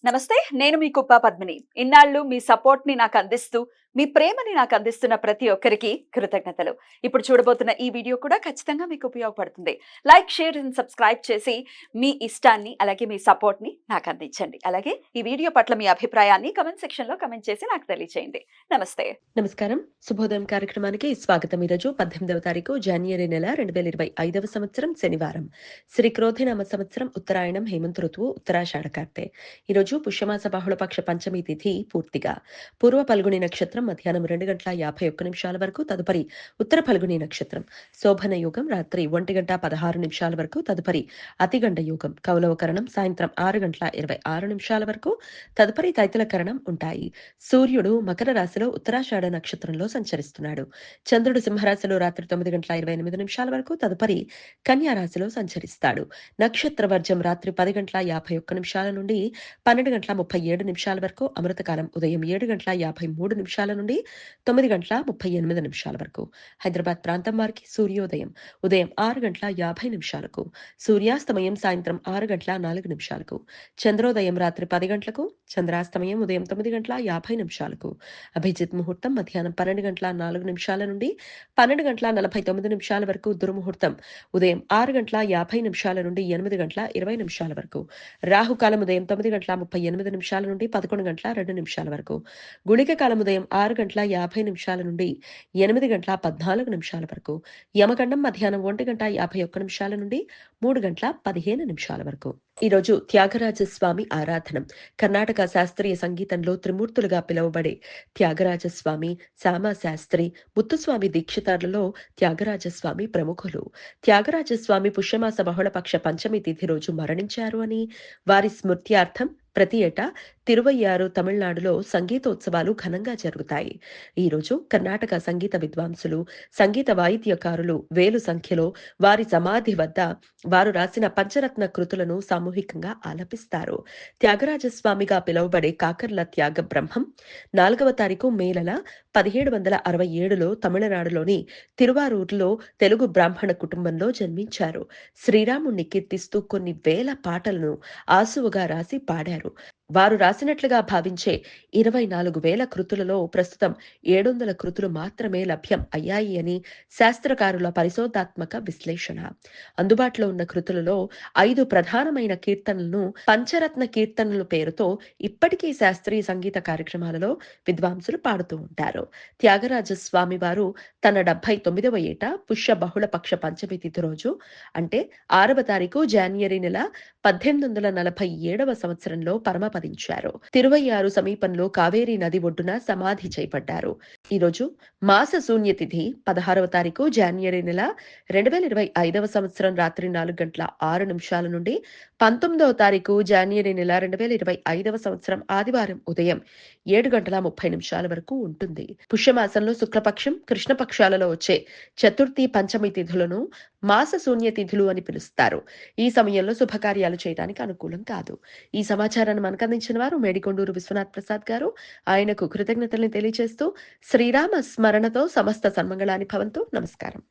నమస్తే. నేను మీ కుప్ప పద్మిని. ఇన్నాళ్ళు మీ సపోర్ట్‌ని నాకందిస్తూ, మీ ప్రేమని నాకందిస్తున్న ప్రతి ఒక్కరికి కృతజ్ఞతలు. ఇప్పుడు చూడబోతున్న ఈ వీడియో కూడా ఖచ్చితంగా మీకు ఉపయోగపడుతుంది. లైక్, షేర్ అండ్ సబ్స్క్రైబ్ చేసి మీ ఇష్టాన్ని, అలాగే మీ సపోర్ట్‌ని నాకందించండి. అలాగే ఈ వీడియో పట్ల మీ అభిప్రాయాన్ని కామెంట్ సెక్షన్‌లో కామెంట్ చేసి నాకు తెలియచేయండి. నమస్తే. నమస్కారం. శుభోదయం కార్యక్రమానికి స్వాగతం. ఈరోజు 18వ తారీఖు జనవరి నెల 2025వ సంవత్సరం శనివారం. శ్రీ క్రోధినామ సంవత్సరం ఉత్తరాయణం హేమంత ఋతువు ఉత్తరాషాఢ కార్తె. ఈరోజు పుష్యమాస బహుళపక్ష పంచమి తిథి పూర్తిగా. పూర్వ పల్గుని నక్షత్రం మధ్యాహ్నం 2:51 వరకు, తదుపరి ఉత్తర పల్గుని నక్షత్రం. శోభన యోగం రాత్రి 1:16 వరకు, తదుపరి అతిగండ యోగం. కౌలవకరణం సాయంత్రం 6:26 వరకు, తదుపరి తైతలకరణం ఉంటాయి. సూర్యుడు మకర రాశిలో ఉత్తరాషాఢ నక్షత్రంలో సంచరిస్తున్నాడు. చంద్రుడు సింహరాశిలో రాత్రి 9:28 వరకు, తదుపరి కన్యా రాశిలో సంచరిస్తాడు. నక్షత్ర వర్జం రాత్రి 10:51 నుండి 12:37 వరకు, అమృతకాలం ఉదయం 7:53 నుండి 9:38 వరకు. హైదరాబాద్ ప్రాంతం వారికి సూర్యోదయం ఉదయం 6:50 సూర్యాస్తమయం సాయంత్రం 6:04 చంద్రోదయం రాత్రి 10 గంటలకు, చంద్రాస్తమయం ఉదయం 9:50 అభిజిత్ ముహూర్తం మధ్యాహ్నం 12:04 నుండి 12:49 వరకు, దుర్ముహూర్తం ఉదయం 6:50 నుండి 8:20 వరకు, రాహుకాలం ఉదయం 9:38 నుండి 11:02 వరకు, గుళిక కాలం ఉదయం 6:50 నుండి 8:14 వరకు, యమగండం మధ్యాహ్నం 1:51 నుండి 3:15 వరకు. ఈరోజు త్యాగరాజస్వామి ఆరాధనం. కర్ణాటక శాస్త్రీయ సంగీతంలో త్రిమూర్తులుగా పిలువబడే త్యాగరాజస్వామి, శ్యామశాస్త్రి, ముత్తుస్వామి దీక్షితార్లలో త్యాగరాజస్వామి ప్రముఖులు. త్యాగరాజస్వామి పుష్యమాస బహుళపక్ష పంచమి తిథి రోజు మరణించారు అని, వారి స్మృత్యార్థం ప్రతి ఏటా తిరువయ్యారు తమిళనాడులో సంగీతోత్సవాలు ఘనంగా జరుగుతాయి. ఈరోజు కర్ణాటక సంగీత విద్వాంసులు, సంగీత వాయిద్యకారులు వేలు సంఖ్యలో వారి సమాధి వద్ద వారు రాసిన పంచరత్న కృతులను సామూహికంగా ఆలపిస్తారు. త్యాగరాజస్వామిగా పిలువబడే కాకర్ల త్యాగ బ్రహ్మం 4వ తారీఖు మే నెల 1767లో తమిళనాడులోని తిరువారూరులో తెలుగు బ్రాహ్మణ కుటుంబంలో జన్మించారు. శ్రీరాముణ్ణి కీర్తిస్తూ కొన్ని వేల పాటలను ఆసువుగా రాసి పాడారు. వారు రాసినట్లుగా భావించే 24,000 కృతులలో ప్రస్తుతం 700 కృతులు మాత్రమే లభ్యం అయ్యాయి అని శాస్త్రకారుల పరిశోధాత్మక విశ్లేషణ. అందుబాటులో ఉన్న కృతులలో 5 ప్రధానమైన కీర్తనలను పంచరత్న కీర్తనలు పేరుతో ఇప్పటికీ శాస్త్రీయ సంగీత కార్యక్రమాలలో విద్వాంసులు పాడుతూ ఉంటారు. త్యాగరాజస్వామి వారు తన 79వ ఏట పుష్య బహుళపక్ష పంచమి తిథి రోజు, అంటే 6వ తారీఖు జనవరి నెల 1847వ సంవత్సరంలో పరమపదించారు. తిరువయ్యారు సమీపంలో కావేరీ నది ఒడ్డున సమాధి చేయబడ్డారు. ఈరోజు మాస శూన్య తిథి 16వ తారీఖు జనవరి నెల 2025వ సంవత్సరం రాత్రి 4:06 నుండి 19వ తారీఖు జనవరి నెల 2025వ సంవత్సరం ఆదివారం ఉదయం 7:30 వరకు ఉంటుంది. పుష్యమాసంలో శుక్లపక్షం, కృష్ణపక్షాలలో వచ్చే చతుర్థి, పంచమి తిథులను మాస శూన్య తిథులు అని పిలుస్తారు. ఈ సమయంలో శుభకార్యాలు చేయడానికి అనుకూలం కాదు. ఈ సమాచారాన్ని మనకు అందించిన వారు మేడికొండూరు విశ్వనాథ్ ప్రసాద్ గారు. ఆయనకు కృతజ్ఞతల్ని తెలియజేస్తూ శ్రీరామ స్మరణతో సమస్త సన్మంగళాని భవంతు. నమస్కారం.